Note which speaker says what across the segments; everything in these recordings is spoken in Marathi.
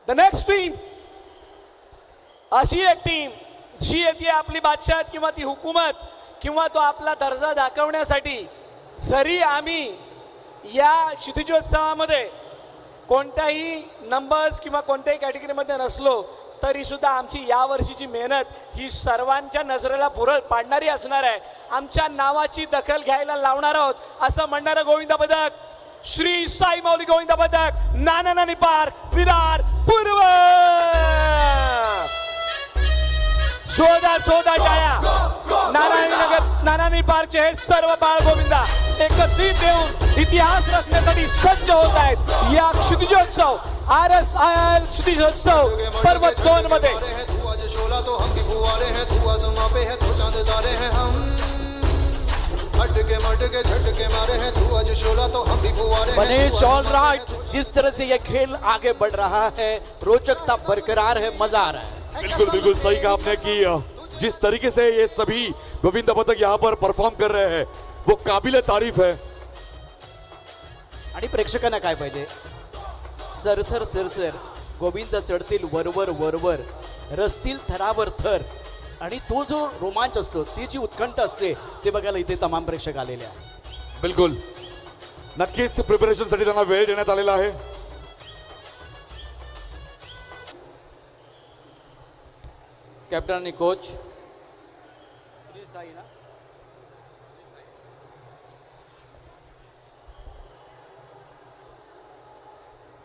Speaker 1: द नेक्स्ट टीम अशी एक टीम जी येते आपली बादशाह किंवा ती हुकूमत किंवा तो आपला दर्जा दाखवण्यासाठी जरी आम्ही या क्षितिजोत्सवामध्ये कोणत्याही नंबर्स किंवा कोणत्याही कॅटेगरीमध्ये नसलो तरी सुद्धा आमची या वर्षीची मेहनत ही सर्वांच्या नजरेला भुरळ पाडणारी असणार आहे. आमच्या नावाची दखल घ्यायला लावणार आहोत असं म्हणणारं गोविंदा पदक श्री साई माऊली गोविंदा पदक नाना नानी पार्क विरार पूर्व. शोधा टाळ्या नानानी पार्कचे हे सर्व बाळ गोविंदा एकत्रित येऊन इतिहास रचण्यासाठी सज्ज होत आहेत. या क्षितिजोत्सव RSIL क्षितिजोत्सव पर्व 2 मध्ये
Speaker 2: मनीष ऑल राइट. जिस तरह से ये खेल आगे बढ़ रहा है रोचकता बरकरार है, मजा आ रहा है.
Speaker 3: बिल्कुल बिल्कुल सही कहा आपने कि जिस तरीके से ये सभी गोविंदा पदक यहाँ पर परफॉर्म कर रहे हैं वो काबिल तारीफ है.
Speaker 2: आणि प्रेक्षकांना काय पाहिजे, सरसर सरसर गोविंद चढतील वरवर वरवर, रचतील थरावर थर, आणि तो जो रोमांच असतो ती जी उत्कंठ असते ते बघायला इथे तमाम प्रेक्षक आलेले आहेत.
Speaker 3: बिल्कुल नक्कीच प्रिपरेशन साठी त्यांना वेळ देण्यात आलेला आहे.
Speaker 2: कॅप्टन आणि कोच श्री साई ना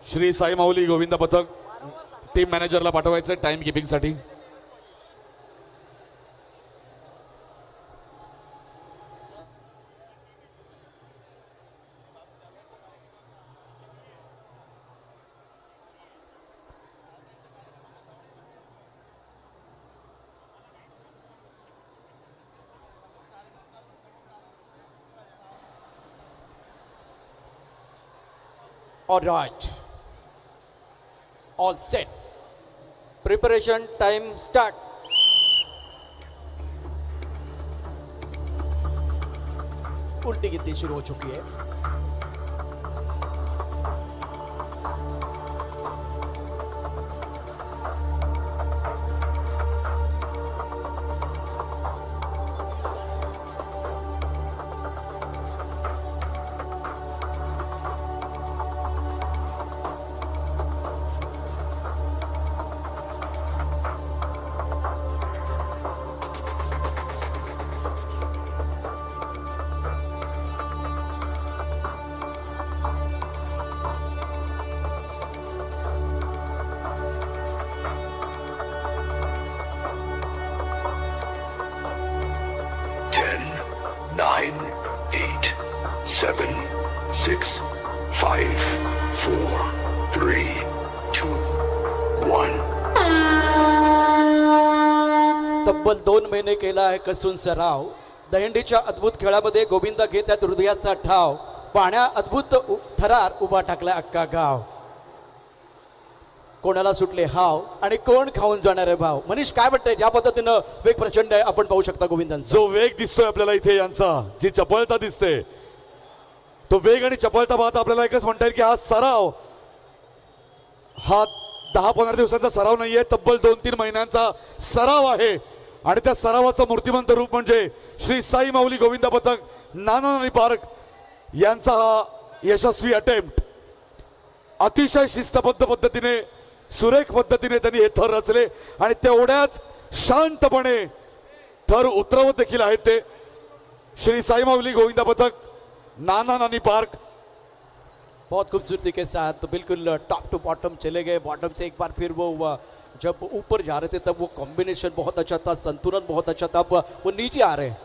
Speaker 3: श्री साई माऊली गोविंदा पथक टीम मॅनेजरला पाठवायचं टाइम किपिंग साठी.
Speaker 2: All right. All set. Preparation time start. उल्टी गिनती शुरू हो चुकी है.
Speaker 4: Nine, 8, 7, 6, 5, 4, 3, 2, 1.
Speaker 2: तब्बल 2 महिने केला आहे कसून सराव. दहीहंडीच्या अद्भुत खेळामध्ये गोविंदा घेत आहेत हृदयाचा ठाव. पाण्या अद्भुत थरार उभा टाकला अख्खा गाव. कोणाला सुटले हाव आणि कोण खाऊन जाणार आहे भाव. मनीष काय वाटतंय, ज्या पद्धतीनं वेग प्रचंड आहे आपण पाहू शकता गोविंदांचा
Speaker 3: जो वेग दिसतोय आपल्याला इथे यांचा, जी चपळता दिसते, तो वेग आणि चपळता पाहता आपल्याला एकच म्हणता येईल की हा सराव हा 10-15 दिवसांचा सराव नाहीये, तब्बल 2-3 महिन्यांचा सराव आहे. आणि त्या सरावाचं मूर्तिमंत रूप म्हणजे श्री साई माऊली गोविंदा पथक नाना नानी पार्क यांचा हा यशस्वी अटेम्प्ट. अतिशय शिस्तबद्ध पद्धतीने सुरेख पद्धतीने त्यांनी हे थर रचले आणि तेवढ्याच शांतपणे थर उतरवत देखील आहेत ते. श्री साई माऊली गोविंदा पथक नाना नानी पार्क
Speaker 2: बहुत खूबसूरती के साथ बिल्कुल टॉप टू बॉटम चले गए. बॉटम से एक बार फिर वो जब ऊपर जा रहे थे तब वो कॉम्बिनेशन बहुत अच्छा था, संतुलन बहुत अच्छा था. अब वो नीचे आ रहे हैं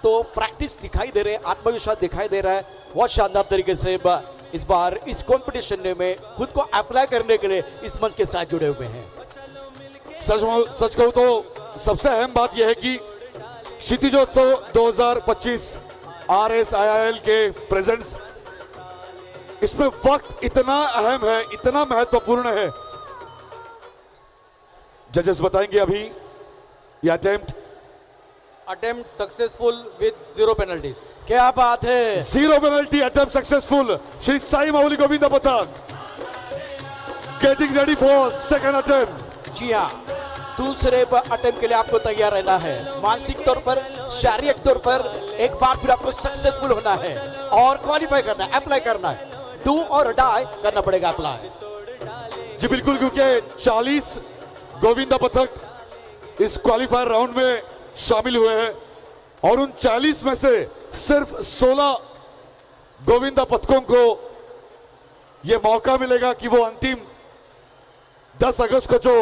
Speaker 2: तो प्रैक्टिस दिखाई दे रहे, आत्मविश्वास दिखाई दे रहा है. बहुत शानदार तरीके से इस बार इस कंपटीशन में खुद को अप्लाई करने के लिए इस मंच के साथ जुड़े हुए हैं.
Speaker 3: सच कहूं तो सबसे अहम बात यह है कि क्षितिजोत्सव 2025 RSIL के प्रेजेंट्स, इसमें वक्त इतना अहम है, इतना महत्वपूर्ण है. जजेस बताएंगे अभी यह
Speaker 5: अटेम्प्ट सक्सेसफुल विद 0 पेनल्टीज.
Speaker 2: क्या बात है,
Speaker 3: 0 penalty attempt successful. Shri Sai Mauli Govinda पथक getting ready for second attempt.
Speaker 2: जी हाँ, दूसरे अटेम्प्ट के लिए आपको तैयार रहना है, मानसिक तौर पर, शारीरिक तौर पर एक बार फिर आपको सक्सेसफुल होना है और क्वालिफाई करना है, अप्लाई करना है, डू और डाई करना पड़ेगा अप्लाई।
Speaker 3: जी बिल्कुल, क्योंकि 40 गोविंदा पथक इस क्वालिफायर राउंड में शामिल हुए हैं और उन 40 में से सिर्फ 16 गोविंदा पथकों को यह मौका मिलेगा कि वो अंतिम 10 अगस्त को जो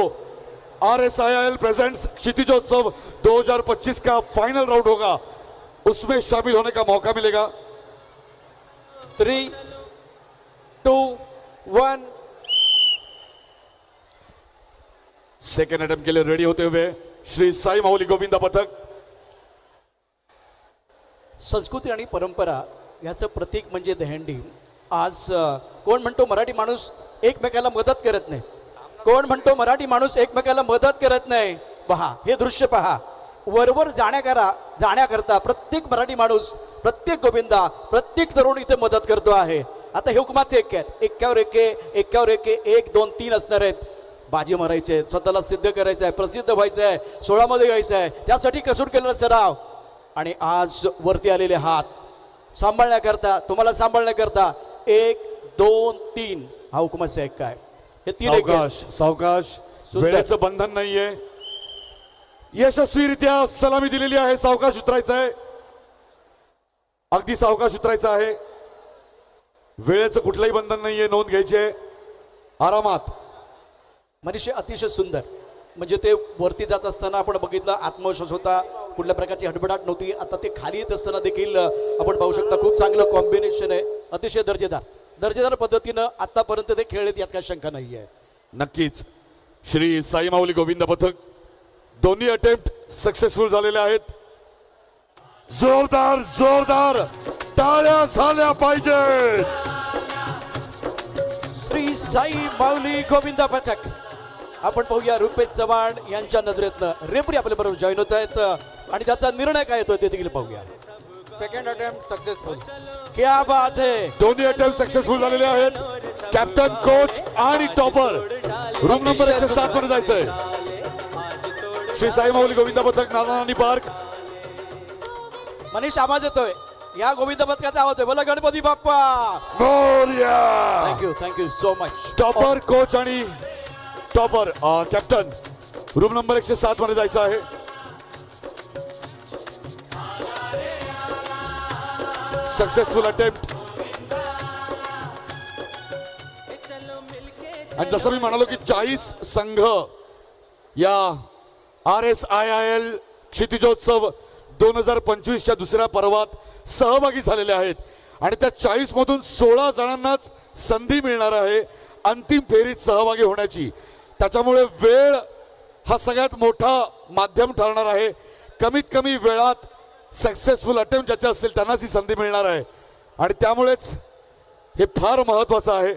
Speaker 3: RSIIL प्रेजेंट्स क्षितिजोत्सव 2025 का फाइनल राउंड होगा उसमें शामिल होने का मौका मिलेगा।
Speaker 5: 3, 2, 1.
Speaker 3: सेकेंड अटेम्प्ट के लिए रेडी होते हुए श्री साई माऊली गोविंदा पथक।
Speaker 2: संस्कृती आणि परंपरा याचं प्रतीक म्हणजे दहंडी। आज कोण म्हणतो मराठी माणूस एकमेकाला मदत करत नाही, कोण म्हणतो मराठी माणूस एकमेकाला मदत करत नाही। पहा हे दृश्य पहा, वरवर जाण्याकरता प्रत्येक मराठी माणूस, प्रत्येक गोविंदा, प्रत्येक तरुण इथे मदत करतो आहे। आता हे हुकमाचे एक आहेत, एक्क्यावर एके 1, 2, 3 असणार आहेत। बाजी मारायचे, स्वतःला सिद्ध करायचं आहे, प्रसिद्ध व्हायचं आहे, 16 मध्ये यायचं आहे, त्यासाठी कसून केलेला सराव आणि आज वरती आलेले हात सांभाळण्याकरता, तुम्हाला सांभाळण्याकरता 1, 2, 3 हा हुकमाचा एक काय, हे 3 एक आहेत।
Speaker 3: सावकाश,
Speaker 2: सुंदर.
Speaker 3: वेळेचं बंधन नाहीये, यशस्वीरित्या सलामी दिलेली आहे। सावकाश उतरायचं आहे, अगदी सावकाश उतरायचं आहे, वेळेचं कुठलंही बंधन नाहीये, नोंद घ्यायची आहे आरामात।
Speaker 2: मनुष्य अतिशय सुंदर, म्हणजे ते वरती जात असताना आपण बघितलं आत्मविश्वास होता, कुठल्या प्रकारची हडबडाट नव्हती। आता ते खाली येत असताना देखील आपण पाहू शकता खूप चांगलं कॉम्बिनेशन आहे, अतिशय दर्जेदार पद्धतीनं आतापर्यंत ते खेळलेत, यात काही शंका नाही आहे।
Speaker 3: नक्कीच श्री साई माऊली गोविंद पथक दोन्ही अटेम्प्ट सक्सेसफुल झालेले आहेत। जोरदार टाळ्या झाल्या पाहिजे।
Speaker 2: श्री साई माऊली गोविंदा पथक, आपण पाहूया रुपेश चव्हाण यांच्या नजरेतनं रेफरी आपल्या बरोबर जॉईन होत आहेत आणि ज्याचा निर्णय काय येतो ते देखील पाहूया।
Speaker 5: Second attempt successful.
Speaker 2: क्या बात है,
Speaker 3: दोन्ही अटेम्प्ट सक्सेसफुल झालेले आहेत। कॅप्टन, कोच आणि टॉपर रूम नंबर 107 मध्ये जायचंय। श्री साई माऊली गोविंदा पथक, नानानी पार्क।
Speaker 2: मनीष आवाज येतोय, या गोविंद पथकाचा आवाज आहे, बोला Ganpati Bappa
Speaker 3: Morya.
Speaker 2: Thank you so much.
Speaker 3: Topper, coach आणि टॉपर कॅप्टन रूम नंबर 107 मध्ये जायचं आहे। Successful attempt. आणि जसं मी म्हणालो की 40 संघ या RSIIL क्षितिजोत्सव 2025च्या दुसऱ्या पर्वात सहभागी झालेले आहेत आणि त्या 40 मधून 16 जणांनाच संधी मिळणार आहे अंतिम फेरीत सहभागी होण्याची। त्याच्यामुळे वेळ हा सगळ्यात मोठा माध्यम ठरणार आहे। कमीत कमी वेळात सक्सेसफुल अटेम्प्ट ज्याचे असतील त्यांनाच ही संधी मिळणार आहे आणि त्यामुळेच हे फार महत्त्वाचं आहे।